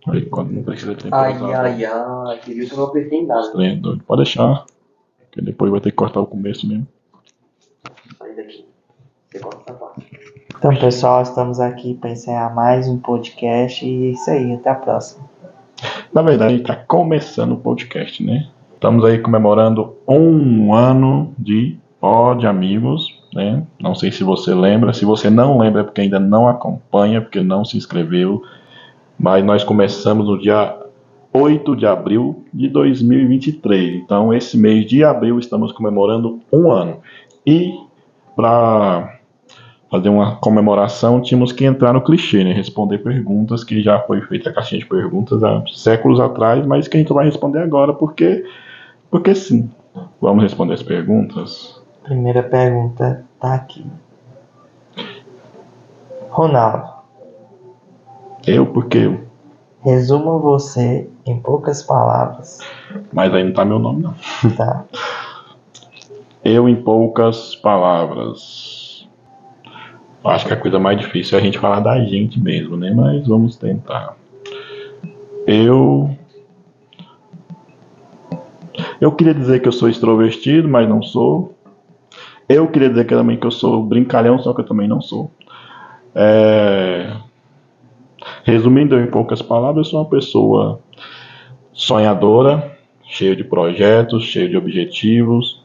Aí quando não precisa Ai, temporizar. ai, ai, que isso eu não apertei nada. Estranho, doido. Pode deixar. Que depois vai ter que cortar o começo mesmo. Sai daqui. Você corta essa parte. Então, pessoal, estamos aqui para encerrar mais um podcast e é isso aí. Até a próxima. Na verdade, a gente tá começando o podcast, né? Estamos aí comemorando 1 ano de Pod Amigos, né? Não sei se você lembra. Se você não lembra é porque ainda não acompanha, porque não se inscreveu. Mas nós começamos no dia 8 de abril de 2023. Então, esse mês de abril estamos comemorando 1 ano. E para fazer uma comemoração, tínhamos que entrar no clichê, né? Responder perguntas que já foi feita a caixinha de perguntas há séculos atrás, mas que a gente vai responder agora porque sim. Vamos responder as perguntas. Primeira pergunta tá aqui. Ronaldo, Porque eu. resuma você em poucas palavras. Mas aí não tá meu nome, não. Tá. Eu em poucas palavras. Acho que a coisa mais difícil é a gente falar da gente mesmo, né? Mas vamos tentar. Eu queria dizer que eu sou extrovertido, mas não sou. Eu queria dizer também que eu sou brincalhão, só que eu também não sou. Resumindo em poucas palavras, eu sou uma pessoa sonhadora, cheia de projetos, cheia de objetivos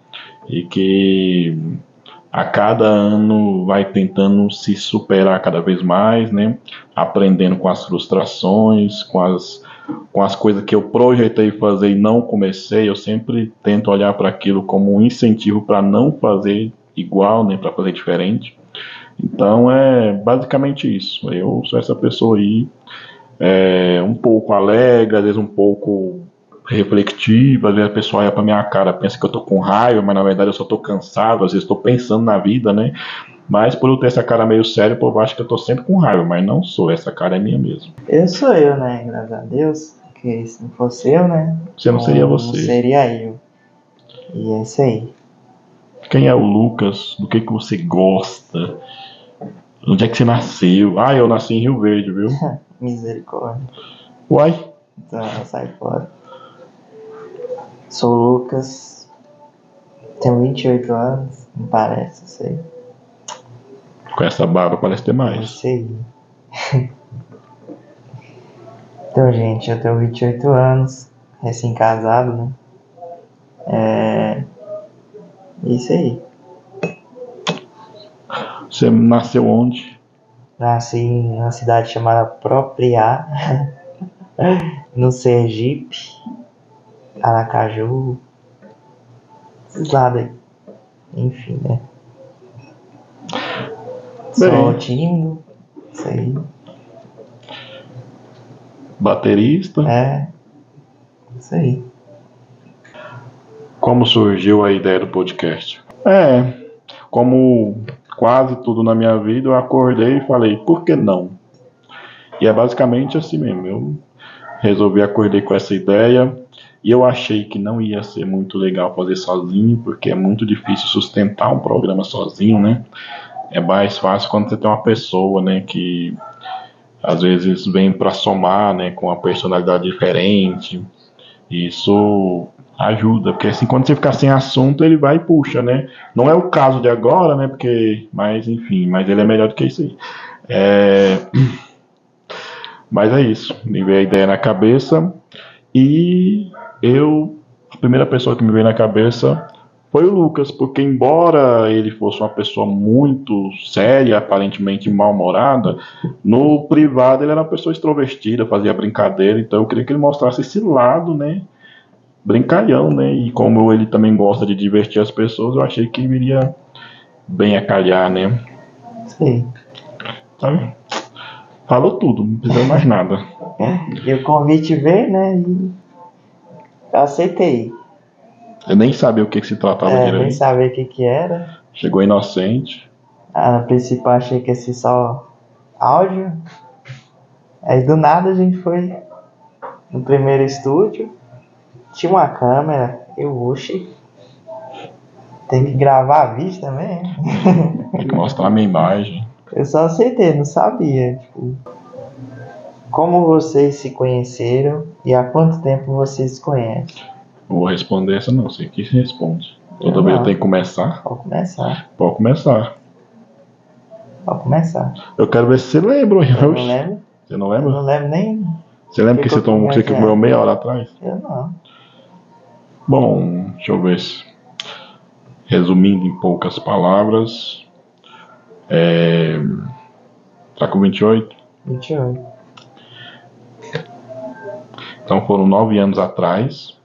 e que a cada ano vai tentando se superar cada vez mais, né? Aprendendo com as frustrações, com as coisas que eu projetei fazer e não comecei. Eu sempre tento olhar para aquilo como um incentivo para não fazer igual, né? Para fazer diferente. Então é basicamente isso. Eu sou essa pessoa aí, um pouco alegre, às vezes um pouco reflexiva, às vezes a pessoa olha pra minha cara, pensa que eu tô com raiva, mas na verdade eu só tô cansado, às vezes tô pensando na vida, né? Mas por eu ter essa cara meio séria, o povo acha que eu tô sempre com raiva, mas não sou, essa cara é minha mesmo. Eu sou eu, né? Graças a Deus. Porque se não fosse eu, né? Você não seria Não você. seria eu. E é isso aí. Quem é o Lucas? Do que você gosta? Onde é que você nasceu? Ah, eu nasci em Rio Verde, viu? Misericórdia. Uai, Então, sai fora. Sou o Lucas. Tenho 28 anos. Não parece, sei. com essa barba parece ter É mais. isso aí. Então, gente, eu tenho 28 anos. Recém-casado, né? É isso aí. Você nasceu onde? Nasci em uma cidade chamada Propriá, no Sergipe, Aracaju, esses lados aí. Enfim, né? Sou tímido, isso aí. Baterista? Isso aí. Como surgiu a ideia do podcast? Como quase tudo na minha vida, eu acordei e falei, por que não? E é basicamente assim mesmo. Eu resolvi acordei com essa ideia e eu achei que não ia ser muito legal fazer sozinho, porque é muito difícil sustentar um programa sozinho, né? É mais fácil quando você tem uma pessoa, né, que às vezes vem para somar, né, com uma personalidade diferente. Isso ajuda, porque assim, quando você ficar sem assunto, ele vai e puxa, né? Não é o caso de agora, né? Porque, mas enfim, mas ele é melhor do que isso aí. É, mas é isso, me veio a ideia na cabeça e a primeira pessoa que me veio na cabeça foi o Lucas, porque embora ele fosse uma pessoa muito séria, aparentemente mal-humorada, no privado ele era uma pessoa extrovertida, fazia brincadeira, então eu queria que ele mostrasse esse lado, né? Brincalhão, né? E como ele também gosta de divertir as pessoas, eu achei que viria bem a calhar, né? Sim. Sabe? Falou tudo, não precisa mais nada. E o convite veio, né? E eu aceitei. Eu nem sabia o que se tratava Nem direito. sabia o que era. Chegou inocente. A princípio achei que ia ser só áudio. Aí do nada a gente foi no primeiro estúdio. Tinha uma câmera. Oxi. Tem que gravar vídeo também? Tem que mostrar a minha imagem. Eu só aceitei, não sabia. Tipo, Como vocês se conheceram e há quanto tempo vocês se conhecem? Não vou responder essa não, você que responde. Toda Eu vez não. eu tenho que começar? Pode começar. Pode começar. Pode começar. Eu quero ver se você lembra. Eu não lembro. Você não Eu lembra? não lembro nem. Você lembra que que você comeu meia hora atrás? Eu não. Bom, deixa eu ver se... Resumindo em poucas palavras, tá com 28? 28. Então foram 9 anos atrás.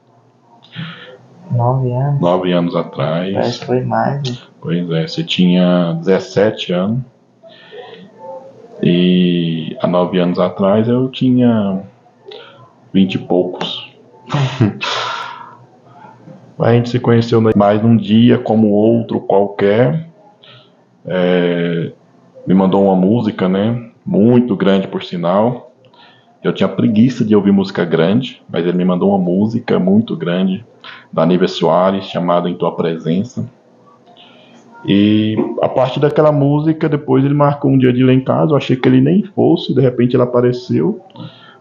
9 anos? 9 anos atrás. Parece que foi mais. Né? Pois é, você tinha 17 anos. E há 9 anos atrás eu tinha 20 e poucos. A gente se conheceu mais num dia como outro qualquer. Me mandou uma música, né? Muito grande por sinal. Eu tinha preguiça de ouvir música grande, mas ele me mandou uma música muito grande da Nívia Soares, chamada Em Tua Presença. E a partir daquela música, depois ele marcou um dia de ir lá em casa. Eu achei que ele nem fosse, de repente ele apareceu,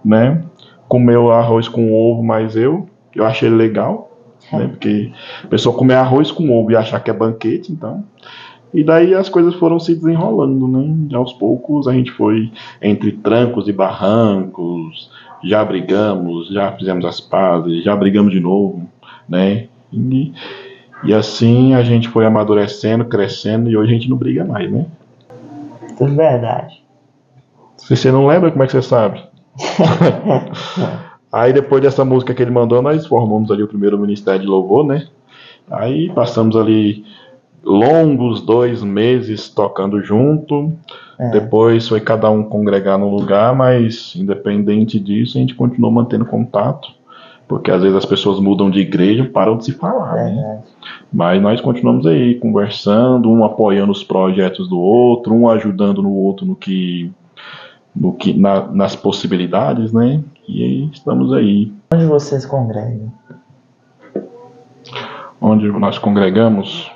né? Comeu arroz com ovo, mas eu achei legal. Né? Porque a pessoa comer arroz com ovo e achar que é banquete, então. E daí as coisas foram se desenrolando, né? E aos poucos a gente foi entre trancos e barrancos, já brigamos, já fizemos as pazes, já brigamos de novo, né? E assim a gente foi amadurecendo, crescendo e hoje a gente não briga mais, né? Tudo verdade. Se você não lembra, como é que você sabe? Aí depois dessa música que ele mandou, nós formamos ali o primeiro Ministério de Louvor, né? Aí passamos ali longos 2 meses tocando junto. Depois foi cada um congregar no lugar, mas independente disso, a gente continuou mantendo contato. Porque às vezes as pessoas mudam de igreja e param de se falar, né? Mas nós continuamos aí conversando, um apoiando os projetos do outro, um ajudando no outro nas possibilidades, né? E aí estamos aí. Onde vocês congregam? Onde nós congregamos?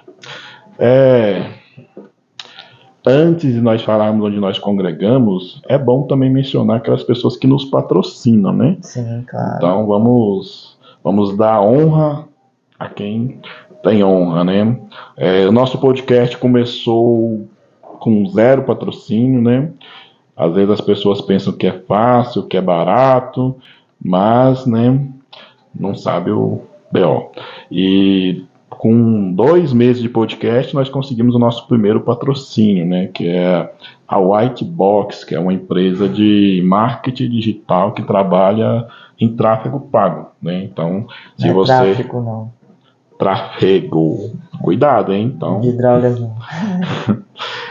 Antes de nós falarmos onde nós congregamos, é bom também mencionar aquelas pessoas que nos patrocinam, né? Sim, claro. Então vamos dar honra a quem tem honra, né? O nosso podcast começou com 0 patrocínio, né? Às vezes as pessoas pensam que é fácil, que é barato, mas, né, não sabe o BO. E com 2 meses de podcast, nós conseguimos o nosso primeiro patrocínio, né, que é a White Box, que é uma empresa de marketing digital que trabalha em tráfego pago, né? Então, se não é você... tráfego, não. Tráfego. Cuidado, hein? Então... De drogas, não.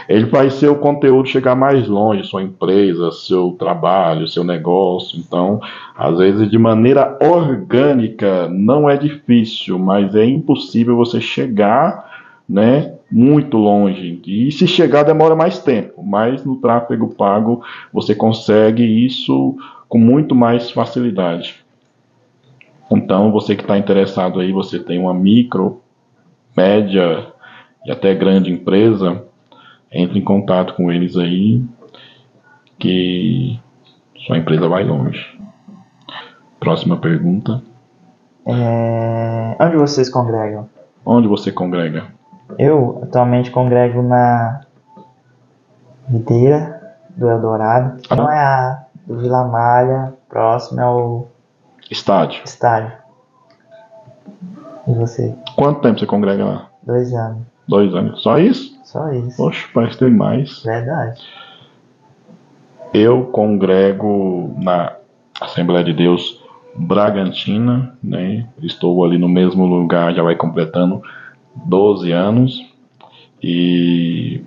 Ele faz seu conteúdo chegar mais longe, sua empresa, seu trabalho, seu negócio. Então, às vezes, de maneira orgânica, não é difícil, mas é impossível você chegar, né, muito longe. E se chegar, demora mais tempo. Mas no tráfego pago, você consegue isso com muito mais facilidade. Então, você que está interessado aí, você tem uma micro, média e até grande empresa, entre em contato com eles aí, que sua empresa vai longe. Próxima pergunta. Onde vocês congregam? Onde você congrega? Eu atualmente congrego na Videira do Eldorado, que não é a do Vila Malha, próximo é o Estádio. E você? Quanto tempo você congrega lá? 2 anos. 2 anos. Só isso? Só isso. Poxa, parece que tem mais. Verdade. Eu congrego na Assembleia de Deus Bragantina, né? Estou ali no mesmo lugar, já vai completando 12 anos. E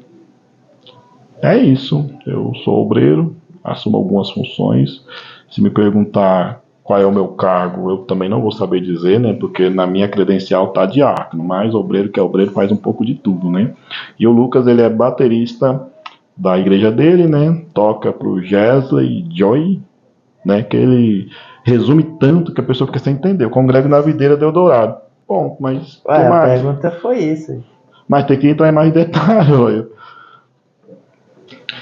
é isso. Eu sou obreiro, assumo algumas funções. Se me perguntar qual é o meu cargo, eu também não vou saber dizer, né? Porque na minha credencial tá diácono, mas obreiro que é obreiro faz um pouco de tudo, né? E o Lucas, ele é baterista da igreja dele, né? Toca pro Gesley Joy, né? Que ele resume tanto que a pessoa fica sem entender. Eu congrego na Videira do Eldorado. Bom, mas Ué, a pergunta foi isso. Mas tem que entrar em mais detalhes, olha.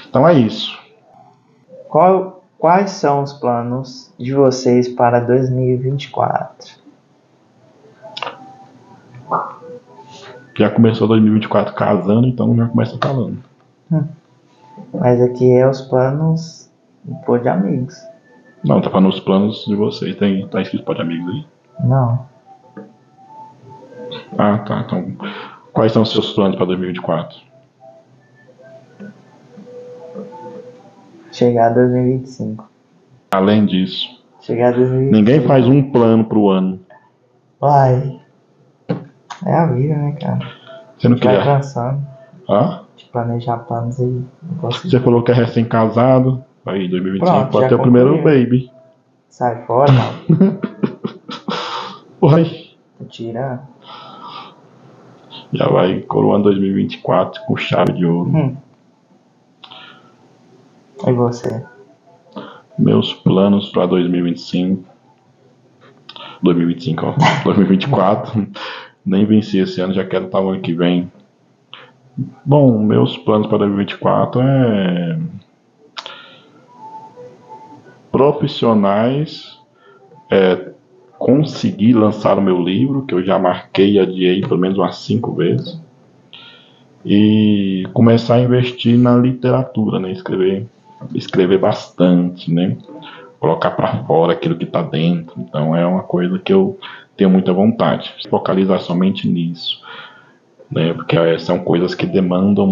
Então é isso. Qual Quais são os planos de vocês para 2024? Já começou 2024 casando, então já começa falando. Mas aqui é os planos pô, de amigos. Não, tá falando os planos de vocês. Tá escrito pode amigos aí? Não. Ah, tá. Então, quais são os seus planos para 2024? Chegar a 2025. Além disso, Chegar a 2025. ninguém faz um plano pro ano. Vai. É a vida, né, cara? Você não Vai queria. cansando Hã? de planejar planos aí. Não consigo. Você falou que é recém-casado. Aí, 2025 Pronto, pode já ter o primeiro concluiu. baby. Sai fora, não. Oi. Tô tirando. Já vai coroando 2024 com chave de ouro. E você? Meus planos para 2025. 2025, ó. 2024. Nem venci esse ano, já quero estar no ano que vem. Bom, meus planos para 2024 é profissionais, conseguir lançar o meu livro, que eu já marquei e adiei pelo menos umas 5 vezes, e começar a investir na literatura, né? Escrever bastante, né? Colocar para fora aquilo que está dentro. Então é uma coisa que eu tenho muita vontade. Focalizar somente nisso, né? Porque são coisas que demandam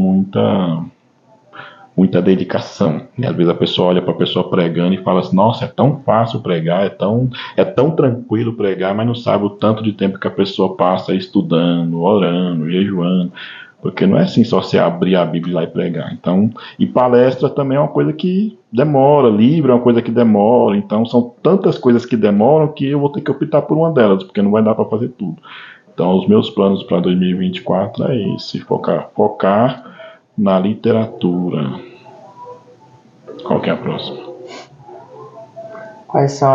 muita dedicação. E às vezes a pessoa olha para a pessoa pregando e fala assim: nossa, é tão fácil pregar, é tão tranquilo pregar, mas não sabe o tanto de tempo que a pessoa passa estudando, orando, jejuando. Porque não é assim só você abrir a Bíblia lá e pregar. Então, e palestra também é uma coisa que demora, livro é uma coisa que demora. Então, são tantas coisas que demoram que eu vou ter que optar por uma delas, porque não vai dar para fazer tudo. Então, os meus planos para 2024 é esse: focar na literatura. Qual que é a próxima? Quais são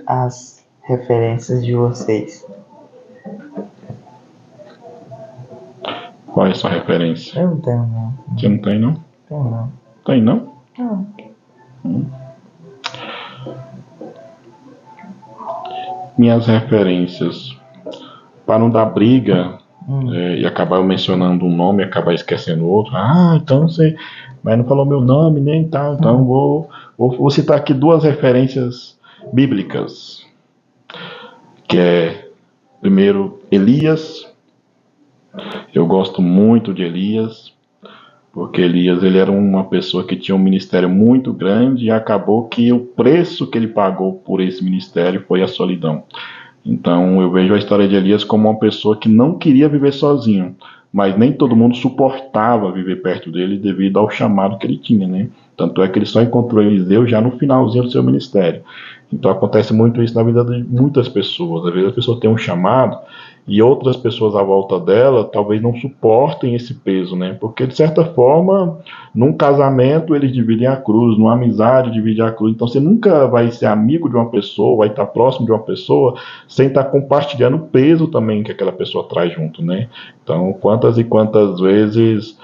as referências de vocês? Qual é a sua referência? Eu não tenho, não. Você não tem, não? Tenho, não. Tem, não? Não. Minhas referências, para não dar briga e acabar eu mencionando um nome e acabar esquecendo outro. Ah, então você... Mas não falou meu nome, nem tal. Então vou citar aqui 2 referências bíblicas. Que é, primeiro, Elias. Eu gosto muito de Elias, porque Elias ele era uma pessoa que tinha um ministério muito grande e acabou que o preço que ele pagou por esse ministério foi a solidão. Então eu vejo a história de Elias como uma pessoa que não queria viver sozinho, mas nem todo mundo suportava viver perto dele devido ao chamado que ele tinha, né? Tanto é que ele só encontrou Eliseu já no finalzinho do seu ministério. Então acontece muito isso na vida de muitas pessoas. Às vezes a pessoa tem um chamado e outras pessoas à volta dela talvez não suportem esse peso, né? Porque de certa forma, num casamento eles dividem a cruz, numa amizade dividem a cruz. Então você nunca vai ser amigo de uma pessoa, vai estar próximo de uma pessoa sem estar compartilhando o peso também que aquela pessoa traz junto, né? Então quantas e quantas vezes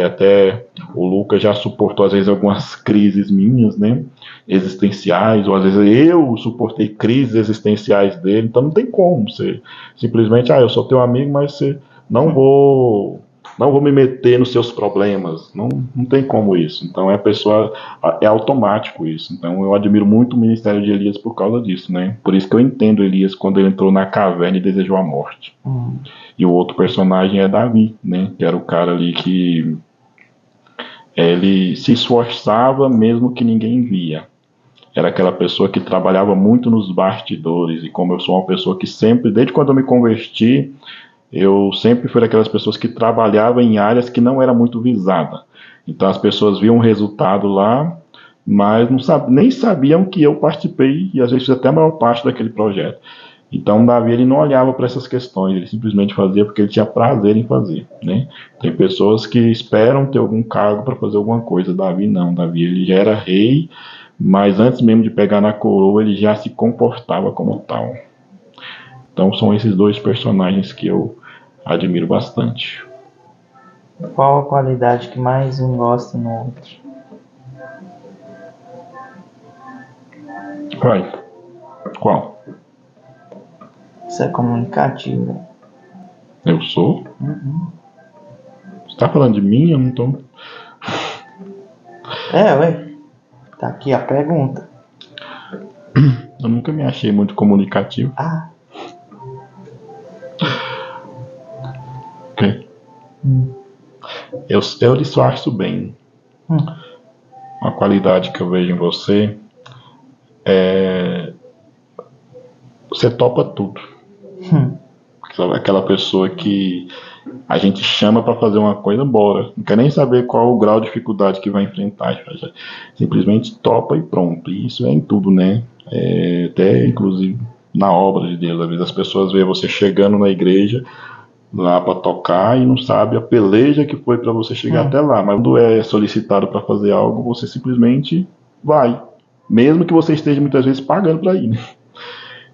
até o Lucas já suportou às vezes algumas crises minhas, né? Existenciais, ou às vezes eu suportei crises existenciais dele. Então não tem como você simplesmente, eu sou teu amigo, mas você não vou me meter nos seus problemas. Não tem como isso. Então é automático isso. Então eu admiro muito o ministério de Elias por causa disso, né? Por isso que eu entendo Elias quando ele entrou na caverna e desejou a morte. E o outro personagem é Davi, né? Que era o cara ali que ele se esforçava mesmo que ninguém via. Era aquela pessoa que trabalhava muito nos bastidores. E como eu sou uma pessoa que sempre, desde quando eu me converti, eu sempre fui daquelas pessoas que trabalhava em áreas que não era muito visada. Então as pessoas viam o resultado lá, mas nem sabiam que eu participei e às vezes fiz até a maior parte daquele projeto. Então Davi ele não olhava para essas questões, ele simplesmente fazia porque ele tinha prazer em fazer, né? Tem pessoas que esperam ter algum cargo para fazer alguma coisa. Davi não, Davi ele já era rei, mas antes mesmo de pegar na coroa ele já se comportava como tal. Então são esses 2 personagens que eu admiro bastante. Qual a qualidade que mais um gosta no outro? Vai. Qual? Você é comunicativo. Eu sou? Uhum. Você tá falando de mim? Eu não tô. Ué. Tá aqui a pergunta. Eu nunca me achei muito comunicativo. Ah. Ok. Eu lhe disfarço bem. Uma qualidade que eu vejo em você é. Você topa tudo. Aquela pessoa que a gente chama pra fazer uma coisa, bora. Não quer nem saber qual o grau de dificuldade que vai enfrentar. Simplesmente topa e pronto. E isso é em tudo, né? Até inclusive na obra de Deus. Às vezes as pessoas veem você chegando na igreja lá pra tocar e não sabe a peleja que foi pra você chegar até lá. Mas quando é solicitado pra fazer algo, você simplesmente vai. Mesmo que você esteja muitas vezes pagando pra ir, né?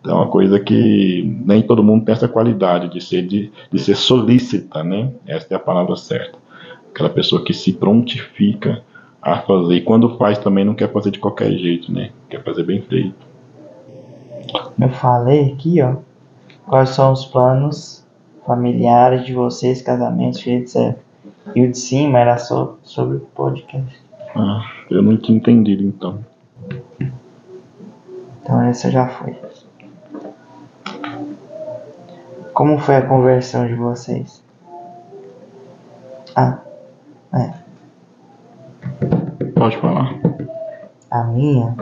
Então é uma coisa que nem todo mundo tem essa qualidade de ser solícita, né? Essa é a palavra certa. Aquela pessoa que se prontifica a fazer. E quando faz também não quer fazer de qualquer jeito, né? Quer fazer bem feito. Eu falei aqui, ó. Quais são os planos familiares de vocês, casamentos, etc. E o de cima era só sobre o podcast. Eu não tinha entendido então. Então essa já foi. Como foi a conversão de vocês? Pode falar. A minha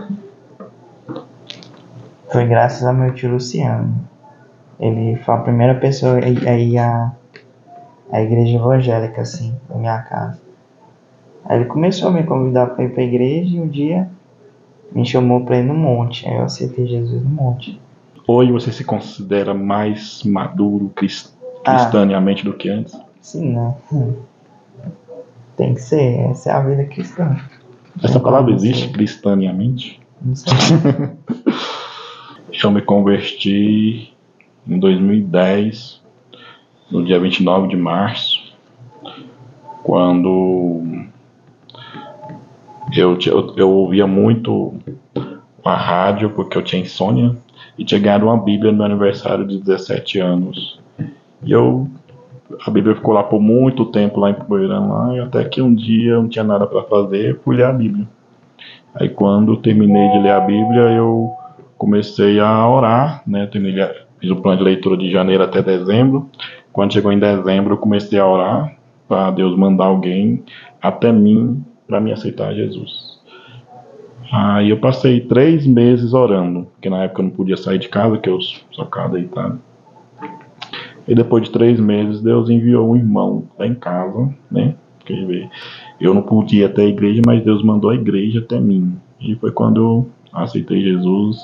foi graças ao meu tio Luciano. Ele foi a primeira pessoa a ir à igreja evangélica, assim, da minha casa. Aí ele começou a me convidar para ir para a igreja e um dia me chamou para ir no monte. Aí eu aceitei Jesus no monte. Hoje você se considera mais maduro cristaneamente do que antes? Sim, né? Tem que ser, essa é a vida cristã. Essa palavra existe, cristaneamente? Não sei. Eu me converti em 2010, no dia 29 de março, quando eu ouvia muito a rádio, porque eu tinha insônia, e tinha ganhado uma Bíblia no meu aniversário de 17 anos. E a Bíblia ficou lá por muito tempo, lá em Poeirão, lá, e até que um dia eu não tinha nada para fazer, fui ler a Bíblia. Aí quando terminei de ler a Bíblia, eu comecei a orar, né? Fiz o plano de leitura de janeiro até dezembro. Quando chegou em dezembro, eu comecei a orar para Deus mandar alguém até mim para me aceitar Jesus. Aí eu passei 3 meses orando, porque na época eu não podia sair de casa, que eu só ficava deitado. E depois de 3 meses, Deus enviou um irmão lá em casa, né? Eu não podia ir até a igreja, mas Deus mandou a igreja até mim. E foi quando eu aceitei Jesus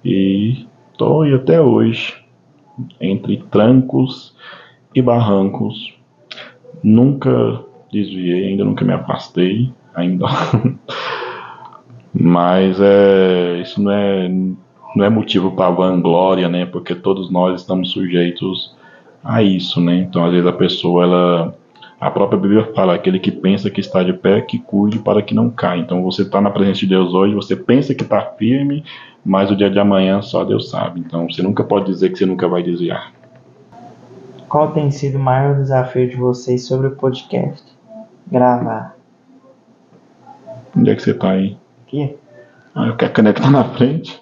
e estou aí até hoje, entre trancos e barrancos. Nunca desviei, ainda nunca me afastei, ainda. Mas isso não é motivo para vanglória, né? Porque todos nós estamos sujeitos a isso, né? Então, às vezes a pessoa, a própria Bíblia fala, aquele que pensa que está de pé, que cuide para que não caia. Então, você está na presença de Deus hoje, você pensa que está firme, mas o dia de amanhã só Deus sabe. Então, você nunca pode dizer que você nunca vai desviar. Qual tem sido o maior desafio de vocês sobre o podcast? Gravar. Onde é que você está aí? Aqui? Eu quero a caneca tá na frente.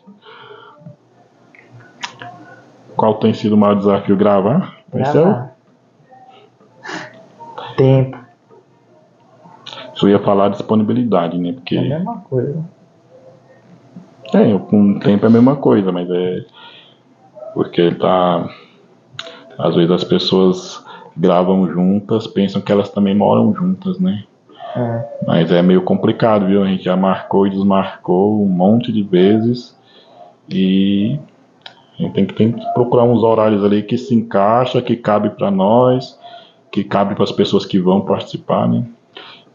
Qual tem sido o maior desafio? Gravar? Gravar. Tempo. Eu ia falar disponibilidade, né? Porque é a mesma coisa. Com tempo é a mesma coisa, mas porque às vezes as pessoas gravam juntas, pensam que elas também moram juntas, né? Mas é meio complicado, viu? A gente já marcou e desmarcou um monte de vezes e a gente tem que procurar uns horários ali que se encaixa, que cabe para nós, que cabe para as pessoas que vão participar, né?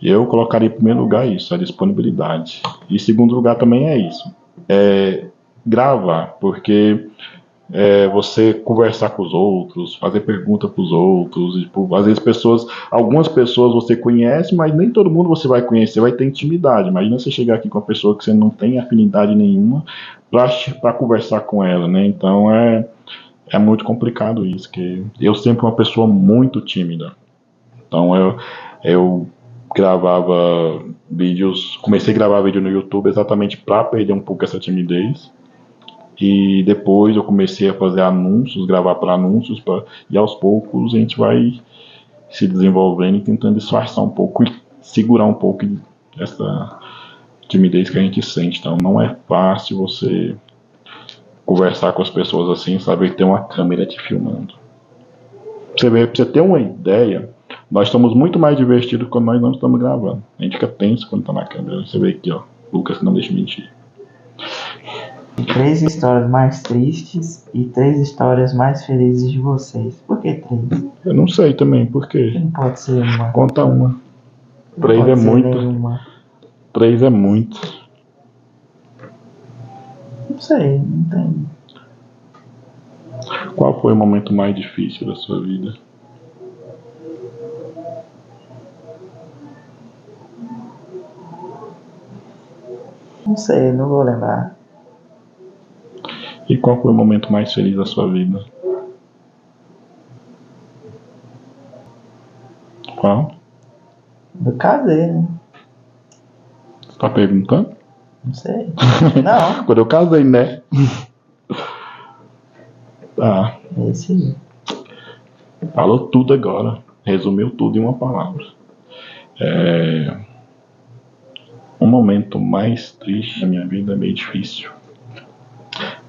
E eu colocaria em primeiro lugar isso, a disponibilidade. E em segundo lugar também é isso, gravar, porque você conversar com os outros, fazer pergunta para os outros. E, tipo, às vezes algumas pessoas você conhece, mas nem todo mundo você vai conhecer, vai ter intimidade. Imagina você chegar aqui com uma pessoa que você não tem afinidade nenhuma para conversar com ela, né? Então é muito complicado isso, que eu sempre fui uma pessoa muito tímida. Então eu gravava vídeos, comecei a gravar vídeo no YouTube exatamente para perder um pouco essa timidez. E depois eu comecei a fazer anúncios, gravar para anúncios, e aos poucos a gente vai se desenvolvendo e tentando disfarçar um pouco e segurar um pouco essa timidez que a gente sente. Então não é fácil você conversar com as pessoas assim, saber que tem uma câmera te filmando. Pra você ter uma ideia, nós estamos muito mais divertidos quando nós não estamos gravando. A gente fica tenso quando está na câmera. Você vê aqui, ó, Lucas não deixa mentir. 3 histórias mais tristes e 3 histórias mais felizes de vocês. Por que 3? Eu não sei também, por quê? Não pode ser uma. Conta uma. Não 3 pode é ser muito. nenhuma. 3 é muito. Não sei, não tem. Qual foi o momento mais difícil da sua vida? Não sei, não vou lembrar. E qual foi o momento mais feliz da sua vida? Qual? Eu casei, né? Você tá perguntando? Não sei. Não, Quando eu casei, né? Tá. esse aí. Falou tudo agora. Resumiu tudo em uma palavra. Um momento mais triste da minha vida é meio difícil.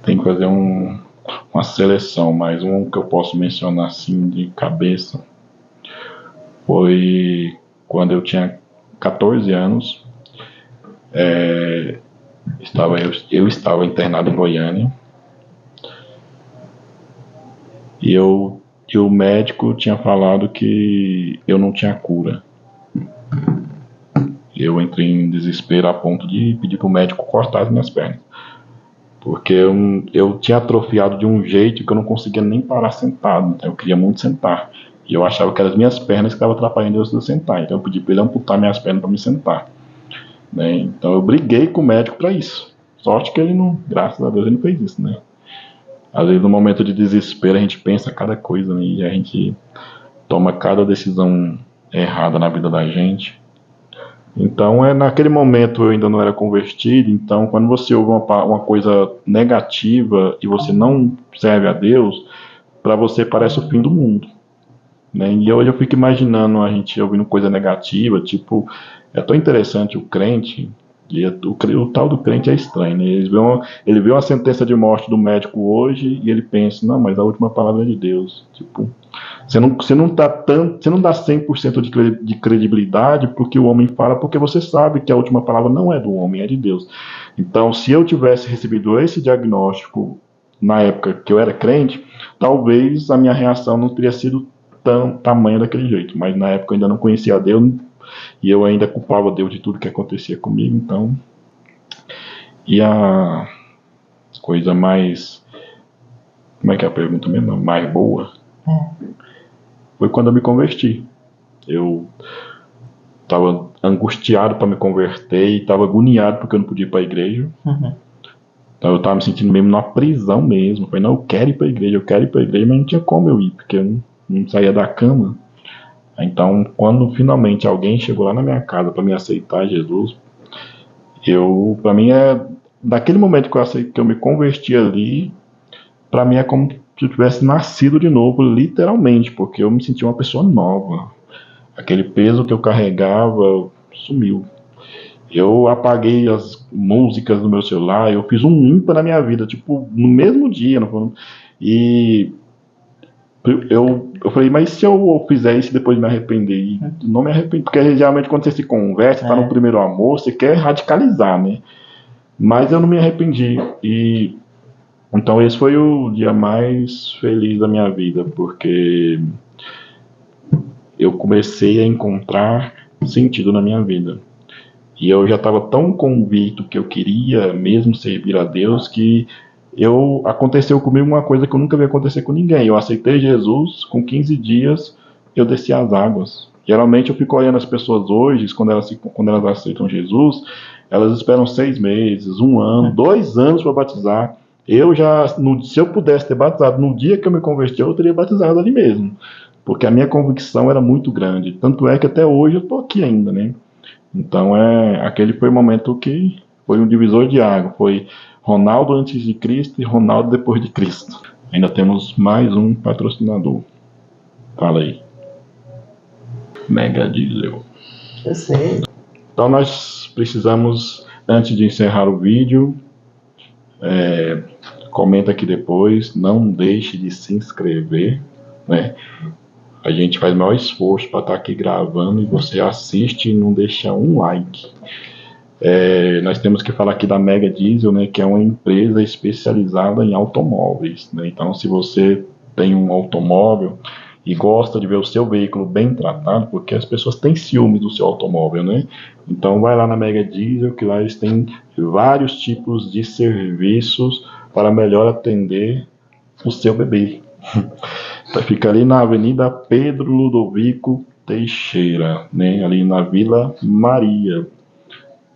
Tem que fazer uma seleção, mas um que eu posso mencionar assim de cabeça foi quando eu tinha 14 anos. Eu estava internado em Goiânia e o médico tinha falado que eu não tinha cura. Eu entrei em desespero a ponto de pedir para o médico cortar as minhas pernas, porque eu tinha atrofiado de um jeito que eu não conseguia nem parar sentado. Eu queria muito sentar e eu achava que eram as minhas pernas que estavam atrapalhando eu de sentar, então eu pedi para ele amputar minhas pernas para me sentar, né? Então eu briguei com o médico para isso. Sorte que ele não, graças a Deus, ele não fez isso, né? Às vezes no momento de desespero a gente pensa cada coisa, né? E a gente toma cada decisão errada na vida da gente. Então naquele momento eu ainda não era convertido, então quando você ouve uma coisa negativa e você não serve a Deus, para você parece o fim do mundo, né? E hoje eu fico imaginando a gente ouvindo coisa negativa, tipo, é tão interessante o crente, e o tal do crente é estranho, né? Ele vê uma sentença de morte do médico hoje e ele pensa, não, mas a última palavra é de Deus. Tipo, você não dá 100% de credibilidade porque o homem fala, porque você sabe que a última palavra não é do homem, é de Deus. Então, se eu tivesse recebido esse diagnóstico na época que eu era crente, talvez a minha reação não teria sido tão tamanha daquele jeito. Mas na época eu ainda não conhecia a Deus e eu ainda culpava Deus de tudo que acontecia comigo. Então, e a coisa mais, como é que é a pergunta mesmo? Mais boa? Foi quando eu me converti. Eu estava angustiado para me converter e estava agoniado porque eu não podia ir para a igreja. Então eu estava me sentindo mesmo numa prisão mesmo. Eu falei, não, eu quero ir para a igreja, mas não tinha como eu ir, porque eu não saía da cama. Então, quando finalmente alguém chegou lá na minha casa para me aceitar Jesus, para mim daquele momento que eu me converti ali, para mim é como se eu tivesse nascido de novo, literalmente, porque eu me senti uma pessoa nova. Aquele peso que eu carregava sumiu. Eu apaguei as músicas do meu celular, eu fiz um limpa na minha vida, tipo, no mesmo dia. E eu falei, mas se eu fizer isso e depois me arrepender? E não me arrependo, porque geralmente quando você se converte, tá no primeiro amor, você quer radicalizar, né? Mas eu não me arrependi. E então esse foi o dia mais feliz da minha vida, porque eu comecei a encontrar sentido na minha vida. E eu já estava tão convicto que eu queria mesmo servir a Deus que Aconteceu comigo uma coisa que eu nunca vi acontecer com ninguém. Eu aceitei Jesus, com 15 dias eu desci as águas. Geralmente eu fico olhando as pessoas hoje, quando elas aceitam Jesus, elas esperam 6 meses, 1 ano, 2 anos para batizar. Se eu pudesse ter batizado no dia que eu me converti, eu teria batizado ali mesmo. Porque a minha convicção era muito grande. Tanto é que até hoje eu estou aqui ainda, né? Então aquele foi o momento que foi um divisor de água. Foi Ronaldo antes de Cristo e Ronaldo depois de Cristo. Ainda temos mais um patrocinador. Fala aí. Mega Diesel. Eu sei. Então nós precisamos, antes de encerrar o vídeo, comenta aqui depois, não deixe de se inscrever, né? A gente faz o maior esforço para estar aqui gravando e você assiste e não deixa um like. Nós temos que falar aqui da Mega Diesel, né, que é uma empresa especializada em automóveis, né? Então, se você tem um automóvel e gosta de ver o seu veículo bem tratado, porque as pessoas têm ciúme do seu automóvel, né? Então, vai lá na Mega Diesel, que lá eles têm vários tipos de serviços para melhor atender o seu bebê. Fica ali na Avenida Pedro Ludovico Teixeira, né? Ali na Vila Maria.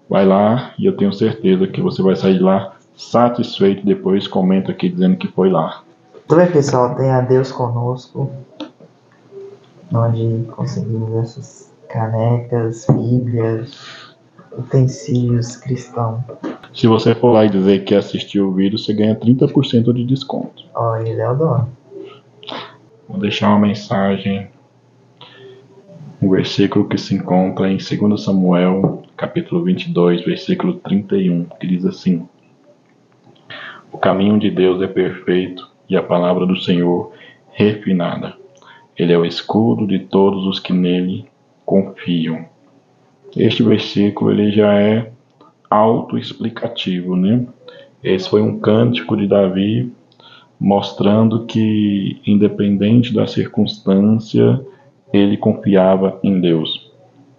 Vai lá e eu tenho certeza que você vai sair de lá satisfeito. Depois comenta aqui dizendo que foi lá. Tudo bem, pessoal, tenha Deus conosco, onde conseguimos essas canecas, bíblias, utensílios cristãos. Se você for lá e dizer que assistiu o vídeo, você ganha 30% de desconto. Ó, ele é o dono. Vou deixar uma mensagem, um versículo que se encontra em 2 Samuel, capítulo 22, versículo 31, que diz assim: O caminho de Deus é perfeito e a palavra do Senhor refinada. Ele é o escudo de todos os que nele confiam. Este versículo ele já é autoexplicativo, né? Esse foi um cântico de Davi mostrando que, independente da circunstância, ele confiava em Deus.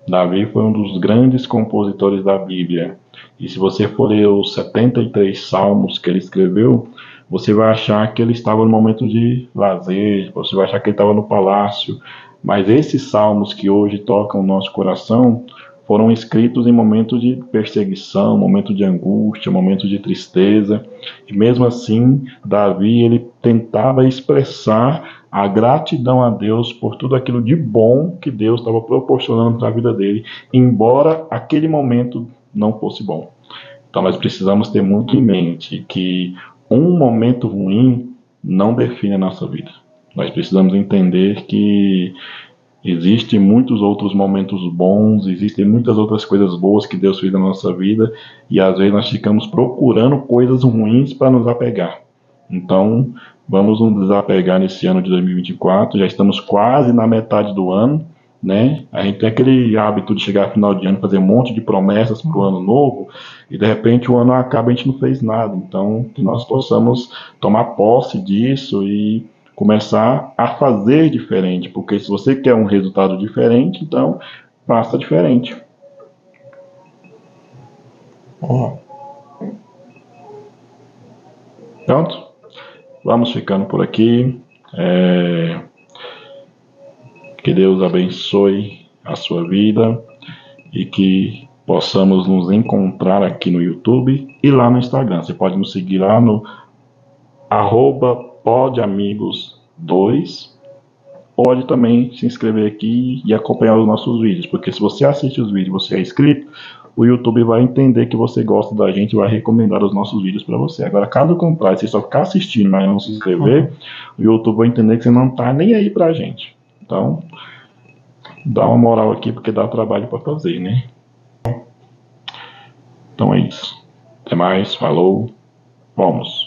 Davi foi um dos grandes compositores da Bíblia. E se você for ler os 73 salmos que ele escreveu, você vai achar que ele estava no momento de lazer, você vai achar que ele estava no palácio. Mas esses salmos que hoje tocam o nosso coração foram escritos em momentos de perseguição, momento de angústia, momento de tristeza. E mesmo assim, Davi ele tentava expressar a gratidão a Deus por tudo aquilo de bom que Deus estava proporcionando para a vida dele, embora aquele momento não fosse bom. Então nós precisamos ter muito em mente que um momento ruim não define a nossa vida. Nós precisamos entender que existem muitos outros momentos bons, existem muitas outras coisas boas que Deus fez na nossa vida, e às vezes nós ficamos procurando coisas ruins para nos apegar. Então, vamos nos desapegar nesse ano de 2024, já estamos quase na metade do ano, né? A gente tem aquele hábito de chegar no final de ano, fazer um monte de promessas para o ano novo, e de repente o ano acaba e a gente não fez nada. Então, que nós possamos tomar posse disso e começar a fazer diferente, porque se você quer um resultado diferente, então faça diferente. Pronto? Vamos ficando por aqui. Que Deus abençoe a sua vida e que possamos nos encontrar aqui no YouTube e lá no Instagram. Você pode nos seguir lá no @podamigos2. Pode também se inscrever aqui e acompanhar os nossos vídeos, porque se você assiste os vídeos e você é inscrito, o YouTube vai entender que você gosta da gente e vai recomendar os nossos vídeos para você. Agora, caso contrário, se você só ficar assistindo, mas não se inscrever, o YouTube vai entender que você não tá nem aí pra gente. Então, dá uma moral aqui, porque dá trabalho para fazer, né? Então é isso. Até mais, falou, vamos!